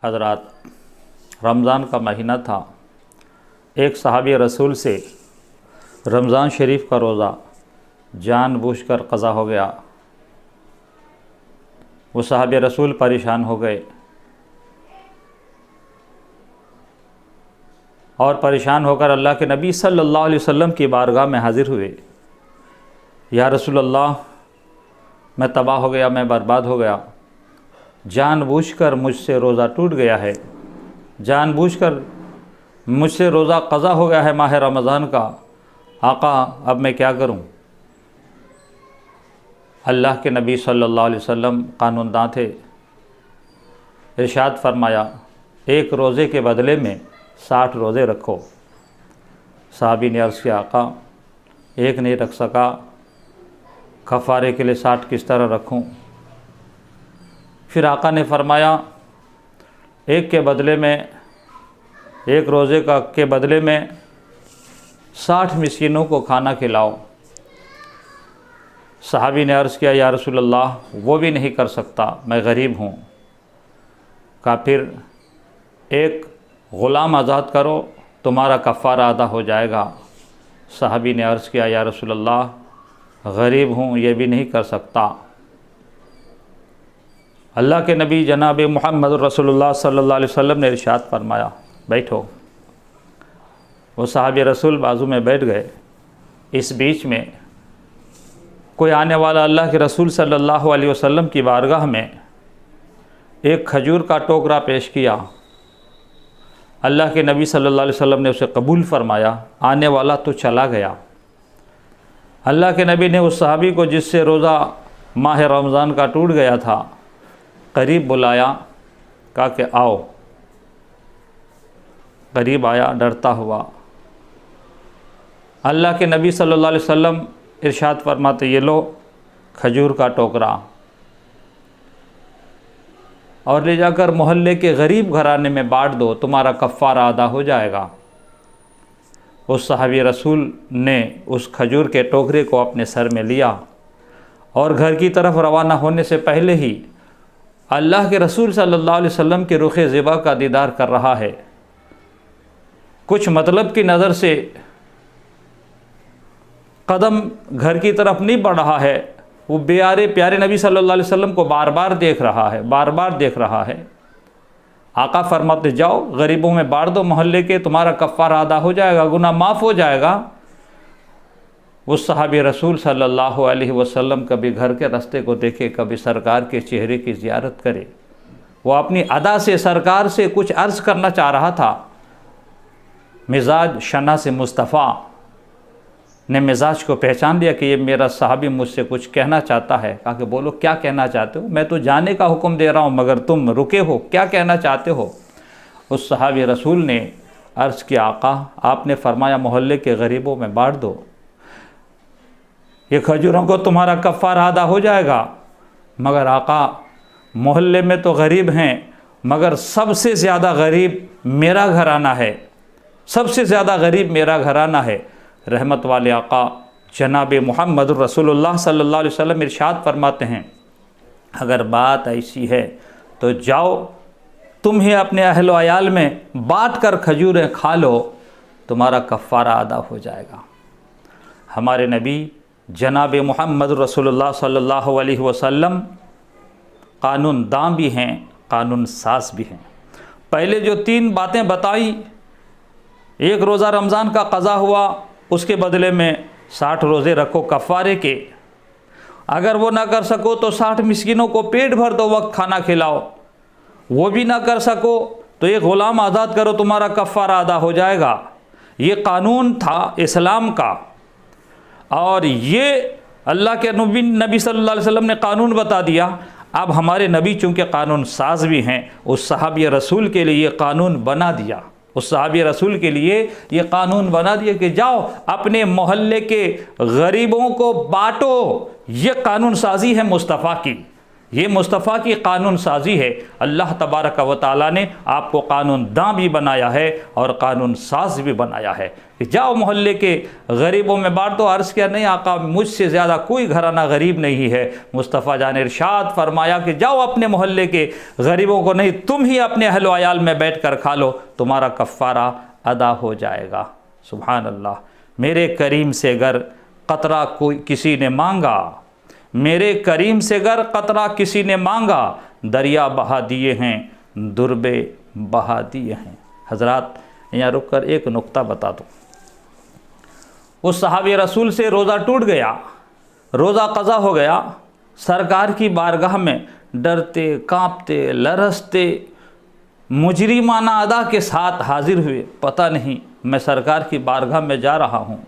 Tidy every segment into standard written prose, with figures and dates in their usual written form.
हज़रात, रमज़ान का महीना था। एक सहाबी रसूल से रमज़ान शरीफ का रोज़ा जानबूझकर क़ज़ा हो गया। वो सहाबी रसूल परेशान हो गए और परेशान होकर अल्लाह के नबी सल्लल्लाहु अलैहि वसल्लम की बारगाह में हाज़िर हुए। या रसूल अल्लाह, मैं तबाह हो गया, मैं बर्बाद हो गया, जानबूझकर मुझसे रोज़ा टूट गया है, जानबूझकर मुझसे रोज़ा क़ज़ा हो गया है माह रमज़ान का। आका, अब मैं क्या करूं? अल्लाह के नबी सल्लल्लाहु अलैहि वसल्लम कानूनदां थे। इरशाद फरमाया, एक रोज़े के बदले में 60 रोज़े रखो। साहबी ने अर्ज़ किया, आका एक नहीं रख सका, कफ़ारे के लिए 60 किस तरह रखूं? फिर आका ने फरमाया, एक के बदले में, एक रोज़े का के बदले में 60 मिस्कीनों को खाना खिलाओ। सहाबी ने अर्ज़ किया, या रसूल अल्लाह, वो भी नहीं कर सकता, मैं गरीब हूँ। कहा फिर एक ग़ुलाम आज़ाद करो, तुम्हारा कफ़ारा अदा हो जाएगा। सहाबी ने अर्ज़ किया, या रसूल अल्लाह, गरीब हूँ, ये भी नहीं कर सकता। अल्लाह के नबी जनाब मोहम्मद रसूलुल्लाह सल्लल्लाहु अलैहि वसल्लम ने इरशाद फरमाया, बैठो। वो सहाबी रसूल बाजू में बैठ गए। इस बीच में कोई आने वाला अल्लाह के रसूल सल्लल्लाहु अलैहि वसल्लम की बारगाह में एक खजूर का टोकरा पेश किया। अल्लाह के नबी सल्लल्लाहु अलैहि वसल्लम ने उसे कबूल फरमाया। आने वाला तो चला गया। अल्लाह के नबी ने उस सहाबी को, जिससे रोज़ा माह रमज़ान का टूट गया था, करीब बुलाया। कहा कि आओ। करीब आया, डरता हुआ। अल्लाह के नबी सल्लल्लाहु अलैहि वसल्लम इरशाद फरमाते, ये लो खजूर का टोकरा और ले जाकर मोहल्ले के गरीब घराने में बांट दो, तुम्हारा कफ़ारा अदा हो जाएगा। उस सहाबी रसूल ने उस खजूर के टोकरे को अपने सर में लिया और घर की तरफ रवाना होने से पहले ही अल्लाह के रसूल सल्लल्लाहु अलैहि वसल्लम के रुख़ ज़िबा का दीदार कर रहा है। कुछ मतलब की नज़र से कदम घर की तरफ नहीं बढ़ रहा है। वो प्यारे प्यारे नबी सल्लल्लाहु अलैहि वसल्लम को बार बार देख रहा है, बार बार देख रहा है। आका फरमाते, जाओ गरीबों में बांट दो मोहल्ले के, तुम्हारा कफ़ारा अदा हो जाएगा, गुनाह माफ़ हो जाएगा। उस सहाबी रसूल सल्लल्लाहु अलैहि वसल्लम कभी घर के रास्ते को देखे, कभी सरकार के चेहरे की ज़ियारत करे। वो अपनी अदा से सरकार से कुछ अर्ज़ करना चाह रहा था। मिजाज शना से मुस्तफ़ा ने मिजाज को पहचान लिया कि ये मेरा सहाबी मुझसे कुछ कहना चाहता है। कहा कि बोलो, क्या कहना चाहते हो? मैं तो जाने का हुक्म दे रहा हूँ मगर तुम रुके हो, क्या कहना चाहते हो? उस सहाबी रसूल ने अर्ज़ किया, आका आपने फरमाया मोहल्ले के गरीबों में बांट दो, ये खजूरों को तुम्हारा कफ़ारा अदा हो जाएगा। मगर आका, मोहल्ले में तो गरीब हैं, मगर सबसे ज़्यादा गरीब मेरा घराना है, सबसे ज़्यादा गरीब मेरा घराना है। रहमत वाले आका जनाब मोहम्मद रसूलुल्लाह सल्लल्लाहु अलैहि वसल्लम इरशाद फरमाते हैं, अगर बात ऐसी है तो जाओ तुम्हें अपने अहल व अयाल में बाँट कर खजूरें खा लो, तुम्हारा कफ़ारा अदा हो जाएगा। हमारे नबी जनाब मोहम्मद रसूलुल्लाह सल्लल्लाहु अलैहि वसल्लम कानून दां भी हैं, कानून साज भी हैं। पहले जो 3 बातें बताई, एक रोज़ा रमज़ान का क़ज़ा हुआ, उसके बदले में 60 रोज़े रखो कफ़ारे के। अगर वो ना कर सको तो 60 मिस्कीनों को पेट भर 2 वक्त खाना खिलाओ। वो भी ना कर सको तो एक ग़ुलाम आज़ाद करो, तुम्हारा कफ़ारा अदा हो जाएगा। ये कानून था इस्लाम का और ये अल्लाह के नबी सल्लल्लाहु अलैहि वसल्लम ने कानून बता दिया। अब हमारे नबी चूँकि कानून साज भी हैं, उस सहाबी रसूल के लिए ये कानून बना दिया, उस सहाबी रसूल के लिए ये कानून बना दिया कि जाओ अपने मोहल्ले के गरीबों को बांटो। ये कानून साजी है मुस्तफ़ा की, ये मुस्तफ़ा की कानून साजी है। अल्लाह तबारक व तआला ने आपको कानून दां भी बनाया है और कानून साज भी बनाया है कि जाओ मोहल्ले के गरीबों में बांट दो। अर्ज़ किया नहीं आका, मुझसे ज़्यादा कोई घराना गरीब नहीं है। मुस्तफ़ा जान ने इरशाद फरमाया कि जाओ अपने मोहल्ले के गरीबों को नहीं, तुम ही अपने अहल व अयाल में बैठ कर खा लो, तुम्हारा कफ़ारा अदा हो जाएगा। सुभान अल्लाह। मेरे करीम से अगर क़तरा कोई किसी ने मांगा, मेरे करीम से अगर क़तरा किसी ने मांगा, दरिया बहा दिए हैं, दुर्बे बहा दिए हैं। हज़रात यहाँ रुक कर एक नुक्ता बता दूँ। उस सहाबी रसूल से रोज़ा टूट गया, रोज़ा क़ज़ा हो गया, सरकार की बारगाह में डरते कांपते लरसते मुजरिमाना अदा के साथ हाजिर हुए। पता नहीं मैं सरकार की बारगाह में जा रहा हूँ,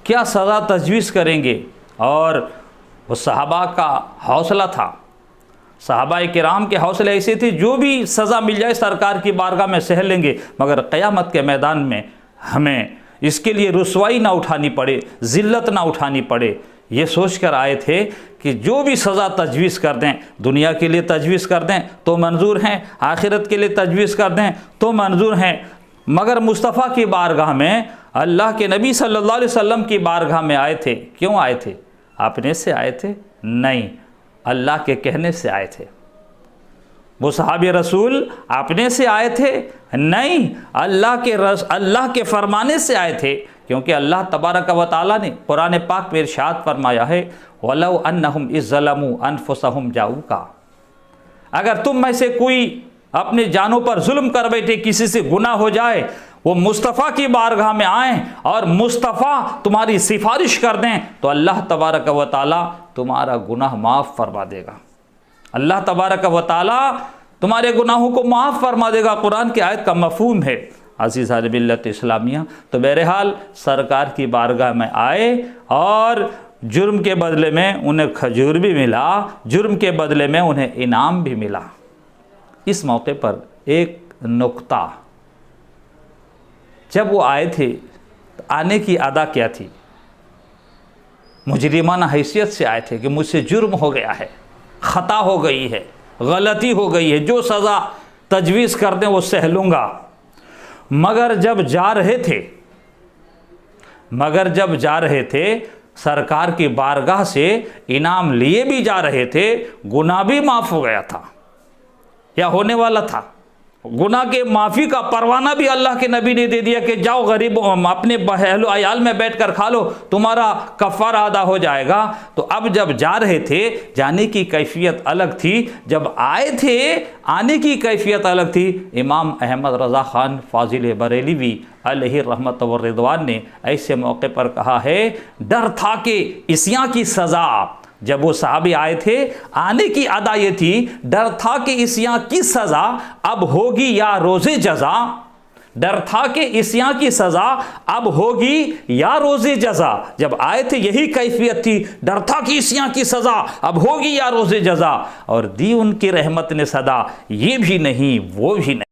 क्या सज़ा तजवीज़ करेंगे। और वो सहाबा का हौसला था, सहाबा किराम के हौसले ऐसे थे जो भी सज़ा मिल जाए सरकार की बारगाह में सह लेंगे, मगर क़यामत के मैदान में हमें इसके लिए रुसवाई ना उठानी पड़े, ज़िल्लत ना उठानी पड़े। ये सोच कर आए थे कि जो भी सज़ा तजवीज़ कर दें, दुनिया के लिए तजवीज़ कर दें तो मंजूर हैं, आखिरत के लिए तजवीज़ कर दें तो मंजूर हैं, मगर मुस्तफ़ा की बारगाह में, अल्लाह के नबी सल्लल्लाहु अलैहि वसल्लम की बारगाह में आए थे। क्यों आए थे? अपने से आए थे? नहीं, अल्लाह के कहने से आए थे। वो सहाबी रसूल अपने से आए थे? नहीं, अल्लाह के फरमाने से आए थे। क्योंकि अल्लाह तबारक व तआला ने कुरान पाक में इरशाद फरमाया है, वलौ अन्नहुम इज़्ज़लमू अनफुसहुम जाऊका। अगर तुम में से कोई अपने जानों पर जुल्म कर बैठे, किसी से गुनाह हो जाए, वो मुस्तफ़ा की बारगाह में आएँ और मुस्तफ़ा तुम्हारी सिफारिश कर दें, तो अल्लाह तबारक व तआला तुम्हारा गुनाह माफ़ फरमा देगा। अल्लाह तबारक व तआला तुम्हारे गुनाहों को माफ़ फरमा देगा। कुरान की आयत का मफ़हूम है अज़ीज़ अहले मिल्लत इस्लामिया। तो बहरहाल सरकार की बारगाह में आए और जुर्म के बदले में उन्हें खजूर भी मिला, जुर्म के बदले में उन्हें इनाम भी मिला। इस मौके पर एक नुक्ता, जब वो आए थे तो आने की अदा क्या थी? मुजरिमाना हैसियत से आए थे कि मुझसे जुर्म हो गया है, ख़ता हो गई है, गलती हो गई है, जो सज़ा तजवीज़ कर दें वो सह लूँगा। मगर जब जा रहे थे सरकार की बारगाह से इनाम लिए भी जा रहे थे, गुनाह भी माफ़ हो गया था या होने वाला था। गुनाह के माफ़ी का परवाना भी अल्लाह के नबी ने दे दिया कि जाओ गरीबों अपने अहल अयाल में बैठ कर खा लो, तुम्हारा कफ़ारा अदा हो जाएगा। तो अब जब जा रहे थे, जाने की कैफियत अलग थी, जब आए थे आने की कैफियत अलग थी। इमाम अहमद रज़ा ख़ान फ़ाज़िल बरेलवी अलैहि रहमत व रिदवान ने ऐसे मौके पर कहा है, डर था कि इस्यां की सज़ा, जब वो सहाबी आए थे आने की अदा ये थी, डर था कि इस्यां की सज़ा अब होगी या रोज़े जज़ा। डर था कि इस्यां की सज़ा अब होगी या रोज़े जज़ा। जब आए थे यही कैफियत थी, डर था कि इस्यां की सज़ा अब होगी या रोज़े जज़ा। और दी उनकी रहमत ने सदा, ये भी नहीं वो भी नहीं।